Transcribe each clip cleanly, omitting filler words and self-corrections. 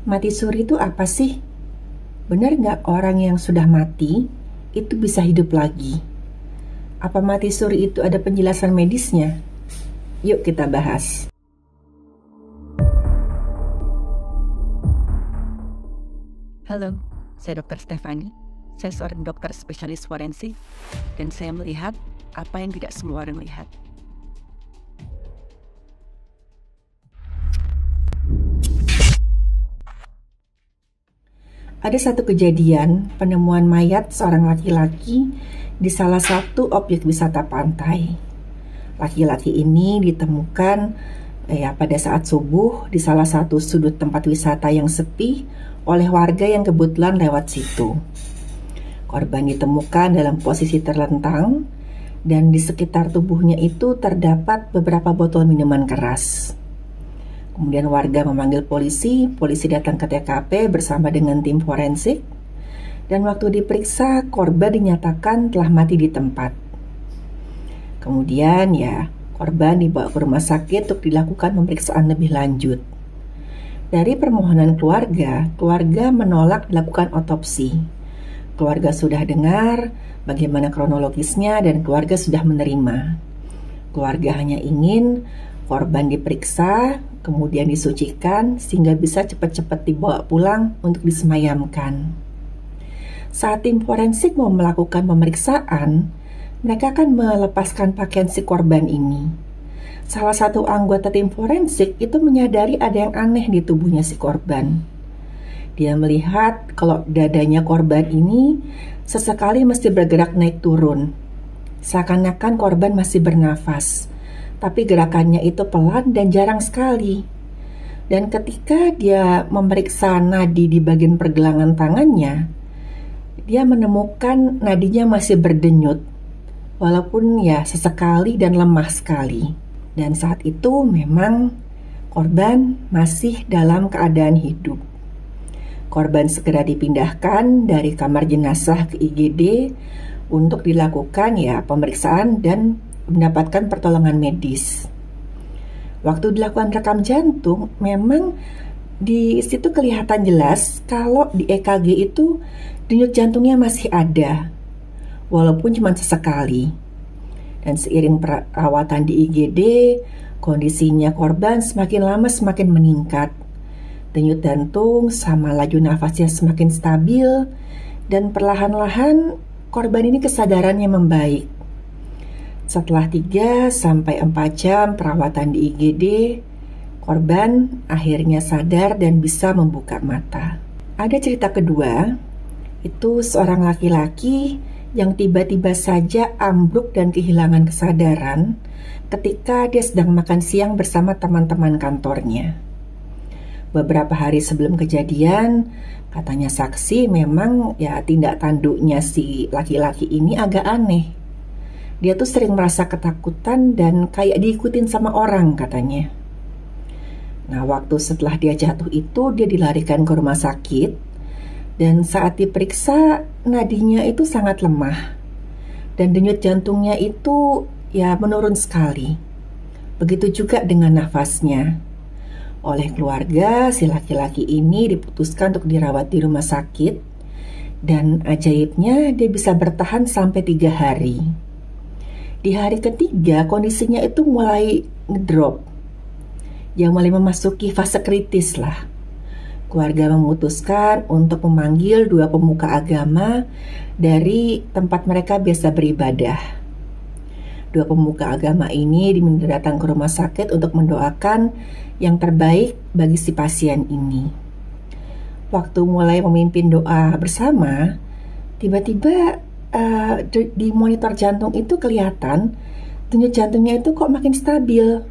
mati suri itu apa sih? Benar nggak orang yang sudah mati itu bisa hidup lagi? Apa mati suri itu ada penjelasan medisnya? Yuk kita bahas. Halo, saya Dr. Stefani. Saya seorang dokter spesialis forensik dan saya melihat apa yang tidak semua orang lihat. Ada satu kejadian penemuan mayat seorang laki-laki di salah satu objek wisata pantai. Laki-laki ini ditemukan pada saat subuh di salah satu sudut tempat wisata yang sepi oleh warga yang kebetulan lewat situ. Korban ditemukan dalam posisi terlentang dan di sekitar tubuhnya itu terdapat beberapa botol minuman keras. Kemudian warga memanggil polisi datang ke TKP bersama dengan tim forensik, dan waktu diperiksa korban dinyatakan telah mati di tempat. Kemudian korban dibawa ke rumah sakit untuk dilakukan pemeriksaan lebih lanjut. Dari permohonan keluarga menolak dilakukan otopsi. Keluarga sudah dengar bagaimana kronologisnya dan keluarga sudah menerima. Keluarga hanya ingin korban diperiksa, kemudian disucikan sehingga bisa cepat-cepat dibawa pulang untuk disemayamkan. Saat tim forensik mau melakukan pemeriksaan, mereka akan melepaskan pakaian si korban ini. Salah satu anggota tim forensik itu menyadari ada yang aneh di tubuhnya si korban. Dia melihat kalau dadanya korban ini sesekali mesti bergerak naik turun. Seakan-akan korban masih bernafas, tapi gerakannya itu pelan dan jarang sekali. Dan ketika dia memeriksa nadi di bagian pergelangan tangannya, dia menemukan nadinya masih berdenyut, walaupun sesekali dan lemah sekali. Dan saat itu memang korban masih dalam keadaan hidup. Korban segera dipindahkan dari kamar jenazah ke IGD untuk dilakukan pemeriksaan dan mendapatkan pertolongan medis. Waktu dilakukan rekam jantung, memang di situ kelihatan jelas kalau di EKG itu denyut jantungnya masih ada, walaupun cuma sesekali. Dan seiring perawatan di IGD, kondisinya korban semakin lama semakin meningkat. Denyut jantung sama laju nafasnya semakin stabil, dan perlahan-lahan korban ini kesadarannya membaik. Setelah 3-4 jam perawatan di IGD, korban akhirnya sadar dan bisa membuka mata. Ada cerita kedua, itu seorang laki-laki yang tiba-tiba saja ambruk dan kehilangan kesadaran ketika dia sedang makan siang bersama teman-teman kantornya. Beberapa hari sebelum kejadian, katanya saksi memang tindak tanduknya si laki-laki ini agak aneh. Dia tuh sering merasa ketakutan dan kayak diikutin sama orang katanya. Nah, waktu setelah dia jatuh itu dia dilarikan ke rumah sakit dan saat diperiksa nadinya itu sangat lemah dan denyut jantungnya itu menurun sekali. Begitu juga dengan nafasnya. Oleh keluarga, si laki-laki ini diputuskan untuk dirawat di rumah sakit dan ajaibnya dia bisa bertahan sampai 3 hari. Di hari ketiga kondisinya itu mulai ngedrop, mulai memasuki fase kritis lah. Keluarga memutuskan untuk memanggil 2 pemuka agama dari tempat mereka biasa beribadah. 2 pemuka agama ini diminta datang ke rumah sakit untuk mendoakan yang terbaik bagi si pasien ini. Waktu mulai memimpin doa bersama, tiba-tiba di monitor jantung itu kelihatan denyut jantungnya itu kok makin stabil.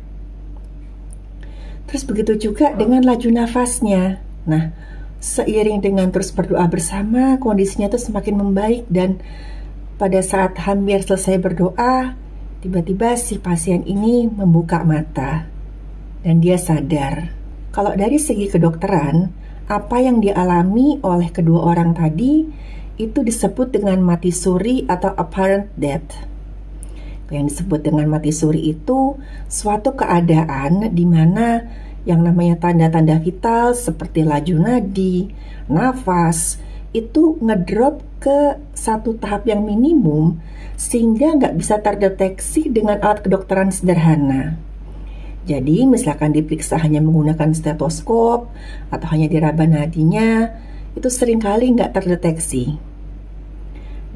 Terus begitu juga dengan laju nafasnya. Nah, seiring dengan terus berdoa bersama, kondisinya itu semakin membaik dan pada saat hampir selesai berdoa, tiba-tiba si pasien ini membuka mata dan dia sadar. Kalau dari segi kedokteran, apa yang dialami oleh kedua orang tadi itu disebut dengan mati suri atau apparent death. Yang disebut dengan mati suri itu suatu keadaan di mana Yang namanya tanda-tanda vital seperti laju nadi, nafas, itu ngedrop ke satu tahap yang minimum sehingga nggak bisa terdeteksi dengan alat kedokteran sederhana. Jadi misalkan diperiksa hanya menggunakan stetoskop atau hanya diraba nadinya, itu seringkali nggak terdeteksi.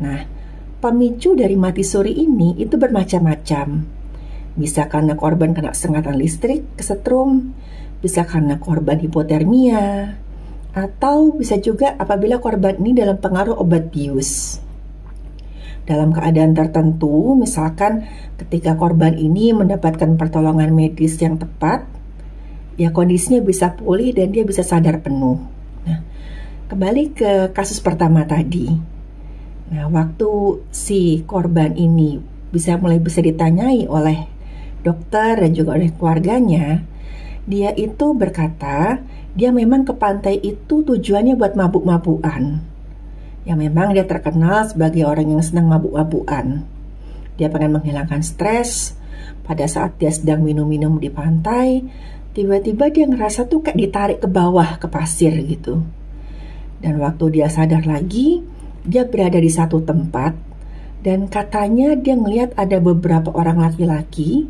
Nah, pemicu dari mati suri ini itu bermacam-macam. Bisa karena korban kena sengatan listrik, kesetrum, bisa karena korban hipotermia, atau bisa juga apabila korban ini dalam pengaruh obat bius. Dalam keadaan tertentu, misalkan ketika korban ini mendapatkan pertolongan medis yang tepat, ya kondisinya bisa pulih dan dia bisa sadar penuh. Nah, kembali ke kasus pertama tadi. Nah, waktu si korban ini mulai bisa ditanyai oleh dokter dan juga oleh keluarganya, dia itu berkata dia memang ke pantai itu tujuannya buat mabuk-mabukan. Ya memang dia terkenal sebagai orang yang senang mabuk-mabukan. Dia pengen menghilangkan stres. Pada saat dia sedang minum-minum di pantai, tiba-tiba dia ngerasa tuh kayak ditarik ke bawah ke pasir gitu. Dan waktu dia sadar lagi, dia berada di satu tempat dan katanya dia ngelihat ada beberapa orang laki-laki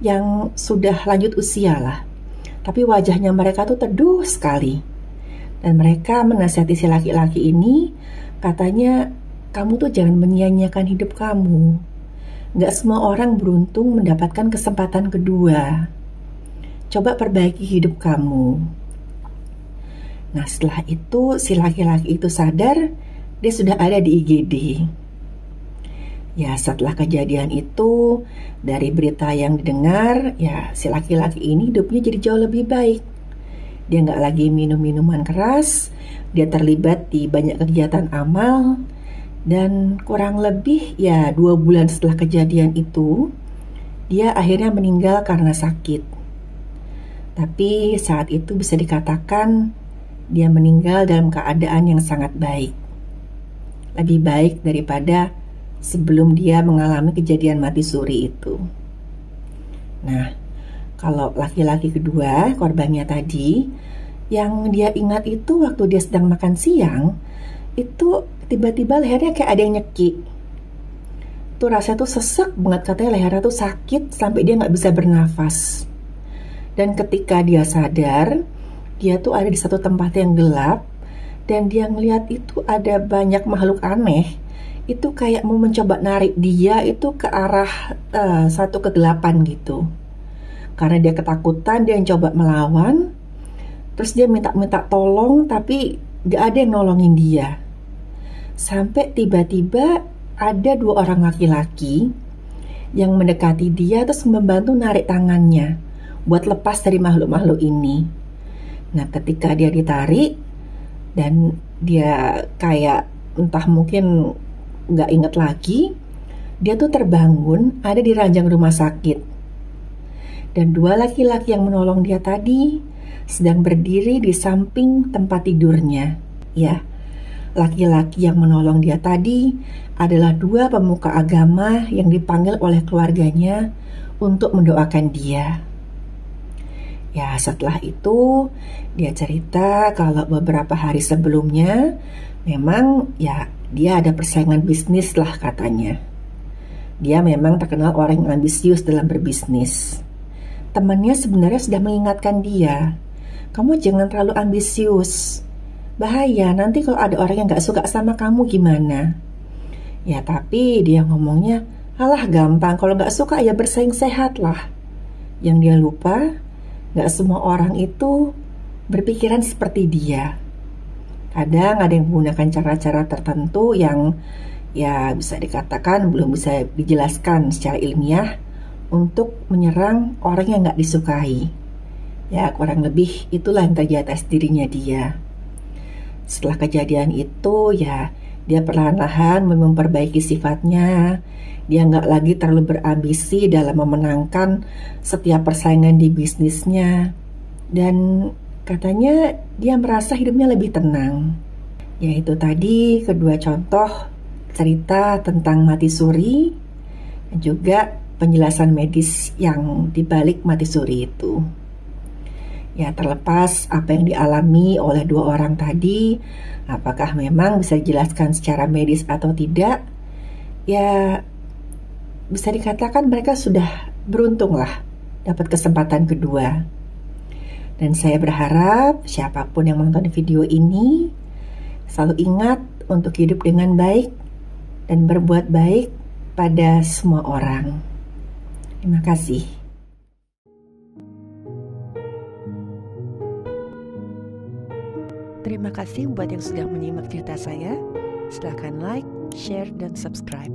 yang sudah lanjut usia lah. Tapi wajahnya mereka tuh teduh sekali. Dan mereka menasihati si laki-laki ini, katanya, kamu tuh jangan menyia-nyiakan hidup kamu. Gak semua orang beruntung mendapatkan kesempatan kedua. Coba perbaiki hidup kamu. Nah, setelah itu si laki-laki itu sadar, dia sudah ada di IGD. Ya, setelah kejadian itu, dari berita yang didengar, ya si laki-laki ini hidupnya jadi jauh lebih baik. Dia nggak lagi minum minuman keras, dia terlibat di banyak kegiatan amal, dan kurang lebih ya 2 bulan setelah kejadian itu, dia akhirnya meninggal karena sakit. Tapi saat itu bisa dikatakan dia meninggal dalam keadaan yang sangat baik. Lebih baik daripada sebelum dia mengalami kejadian mati suri itu. Nah, kalau laki-laki kedua, korbannya tadi, yang dia ingat itu waktu dia sedang makan siang, itu tiba-tiba lehernya kayak ada yang nyekik. Tuh rasanya tuh sesek banget, katanya lehernya tuh sakit sampai dia nggak bisa bernafas. Dan ketika dia sadar, dia tuh ada di satu tempat yang gelap, dan dia ngeliat itu ada banyak makhluk aneh. Itu kayak mau mencoba narik dia itu ke arah satu kegelapan gitu. Karena dia ketakutan, dia coba melawan. Terus dia minta tolong, tapi gak ada yang nolongin dia. Sampai tiba-tiba ada 2 orang laki-laki yang mendekati dia terus membantu narik tangannya buat lepas dari makhluk-makhluk ini. Nah, ketika dia ditarik dan dia kayak entah mungkin gak inget lagi, dia tuh terbangun ada di ranjang rumah sakit. Dan 2 laki-laki yang menolong dia tadi sedang berdiri di samping tempat tidurnya. Ya, laki-laki yang menolong dia tadi adalah 2 pemuka agama yang dipanggil oleh keluarganya untuk mendoakan dia. Ya, setelah itu dia cerita kalau beberapa hari sebelumnya memang ya dia ada persaingan bisnis lah katanya. Dia memang terkenal orang yang ambisius dalam berbisnis. Temannya sebenarnya sudah mengingatkan dia, kamu jangan terlalu ambisius. Bahaya, nanti kalau ada orang yang gak suka sama kamu gimana? Ya tapi dia ngomongnya, alah gampang, kalau gak suka ya bersaing sehat lah. Yang dia lupa, gak semua orang itu berpikiran seperti dia. Kadang ada yang menggunakan cara-cara tertentu yang ya bisa dikatakan belum bisa dijelaskan secara ilmiah untuk menyerang orang yang gak disukai. Ya kurang lebih itulah yang terjadi atas dirinya dia. Setelah kejadian itu ya dia perlahan-lahan memperbaiki sifatnya. Dia gak lagi terlalu berambisi dalam memenangkan setiap persaingan di bisnisnya. Dan katanya dia merasa hidupnya lebih tenang. Yaitu tadi kedua contoh cerita tentang mati suri dan juga penjelasan medis yang dibalik mati suri itu. Ya, terlepas apa yang dialami oleh dua orang tadi, apakah memang bisa dijelaskan secara medis atau tidak, ya bisa dikatakan mereka sudah beruntung lah dapat kesempatan kedua. Dan saya berharap siapapun yang menonton video ini selalu ingat untuk hidup dengan baik dan berbuat baik pada semua orang. Terima kasih. Terima kasih buat yang sudah menyimak cerita saya. Silahkan like, share, dan subscribe.